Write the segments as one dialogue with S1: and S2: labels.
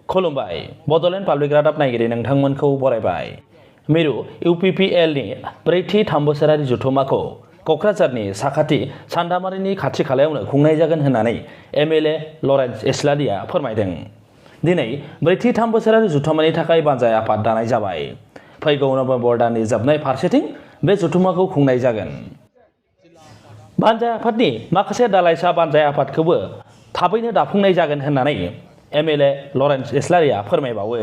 S1: खुलुमबाय बड'लेण्ड पाब्लिक रादाब नायगिरि नोंथांमोनखौ बरायबाय। मिरु UPPL नि ब्रैथि 3 बोसोरारि जथुम्माखौ क'क्राझारनि साखाथि सान्दामारिनि खाथि खालायावनो खुंनाय जागोन होननानै MLA लरेन्स इस्लारिया फोरमायदों। दिनै ब्रैथि 3 बोसोरारि जथुम्मानि थाखाय बानजाय आफाद दानाय जाबाय। फैगौ नभेम्बर दाननि जोबनाय फारसेथिं बे जथुम्माखौ खुंनाय जागोन। बानजाय आफादनि माखासे दालाइसा बानजाय आफादखौबो थाबैनो दाफुंनाय जागोन होननानै MLA लरेन्स इस्लारिया फोरमायबावो।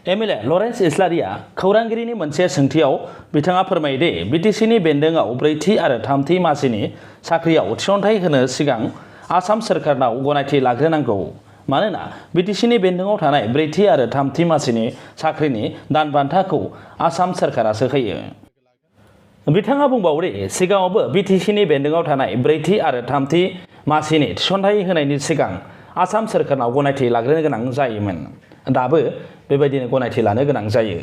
S1: MLA लरेन्स इस्लारिया खौरांगिरिनि मोनसे सोंथियाव बिथाङा फोरमायदि BTC-नि बेन्दोंआव ब्रैथि आरो थामथि मासिनि साख्रियाव थिसनथाइ होनो सिगां आसाम सोरखारनाव गनायथि लाग्रोनांगौ। मानोना BTC-नि बेन्दोंआव थानाय ब्रैथि आरो थामथि मासिनि साख्रिनि दानबान्थाखौ आसाम सोरखारासो होयो। बिथाङा बुंबावदि सिगाङावबो BTC-नि बेन्दोंआव थानाय ब्रैथि आरो थामथि मासिनि थिसनथाइ होनायनि सिगां आसाम सोरखारनाव गनायथि लाग्रोनो गोनां जायोमोन। दाबो बेबायदिनो गनायथि लानो गोनां जायो।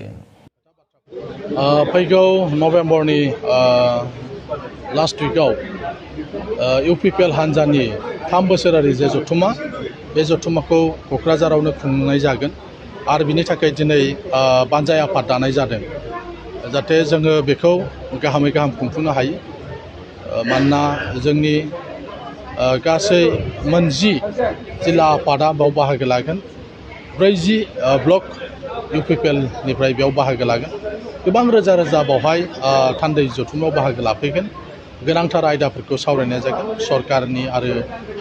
S2: फैगौ नभेम्बरनि लास्ट उइकआव UPPL हान्जानि 3 बोसोरारि जे जथुम्मा बे जथुम्माखौ क'क्राझारावनो खुंनाय जागोन आरो बिनि थाखाय दिनै बानजाय आफाद दानाय जादों जाहाथे जोङो बेखौ गाहामै गाहाम खुंफुंनो हायो। मानोना जोंनि गासै 10 जिल्ला आफादा बेयाव बाहागो लागोन। 40 ब्लक UPPL निफ्राय बेयाव बाहागो लागोन। गोबां रोजा रोजा बावहाय थान्दै जथुम्मायाव बाहागो लाफैगोन। गोनांथार आयदाफोरखौ सावरायनाय जागोन। सरकारनि आरो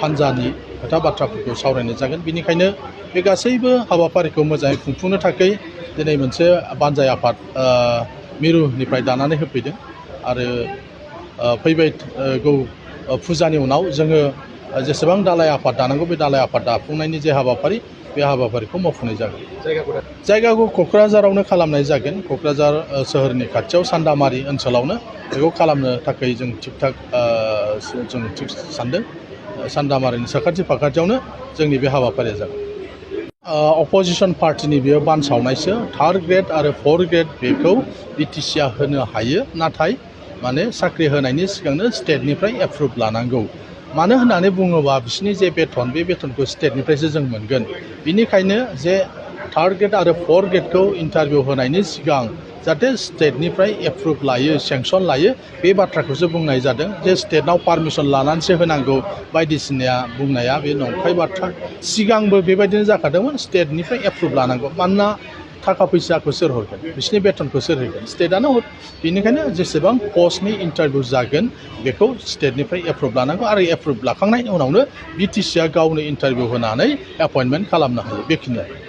S2: हान्जानि खोथा बाथ्राफोरखौ सावरायनाय जागोन। बेनिखायनो बे गासैबो हाबाफारिखौ मोजाङै खुंफुंनो थाखाय दिनै मोनसे बानजाय आफाद मिरुनिफ्राय दानानै होफैदों आरो फैबाय फुजानि उनाव जोङो जेसेबां दालाय आफाद दानांगौ बे दालाय आफाद दाफुंनायनि जे हाबाफारि बे हाबाफारिखौ मावफुंनाय जागोन। जायगाखौ क'क्राझारावनो खालामनाय जागोन। क'क्राझार सोहोरनि खाथियाव सान्दामारि ओनसोलावनो बेखौ खालामनो थाखाय जों थिक सानदों। सान्दामारिनि साखाथि फाखाथियावनो जोंनि बे हाबाफारिया जागोन। अपोजिसन पार्टिनि बेयो बानसावनायसो 3rd ग्रेड आरो 4th ग्रेड बेखौ BTC-आ होनो हायो। नाथाय माने साख्रि होनायनि सिगांनो स्टेटनिफ्राय एप्रुभ लानांगौ। मानो होननानै बुङोबा बिसोरनि जे बेथन बे बेथनखौ स्टेटनिफ्रायसो जों मोनगोन। बिनिखायनो जे 3rd ग्रेड आरो 4th ग्रेडखौ इन्टारभिउ होनायनि सिगां जाहाथे स्टेटनिफ्राय एप्रुभ लायो सेंसन लायो बे बाथ्राखौसो बुंनाय जादों। जे स्टेटनाव पारमिसन लानानैसो होनांगौ बायदिसिना बुंनाया बे नंखाय बाथ्रा। सिगांबो बेबायदिनो जाखादोंमोन स्टेटनिफ्राय एप्रुभ लानांगौ। मानोना थाखा फैसाखौ सोर हरगोन बिसोरनि बेथनखौ सोर होगोन स्टेटआनो हर। बेनिखायनो जेसेबां पस्टनि इन्टारभिउ जागोन बेखौ स्टेटनिफ्राय एप्रुभ लानांगौ आरो एप्रुभ लाखांनायनि उनावनो BTC-आ गावनो इन्टारभिउ होनानै एपइन्टमेन्ट खालामनो हायो। बेखिनियानो।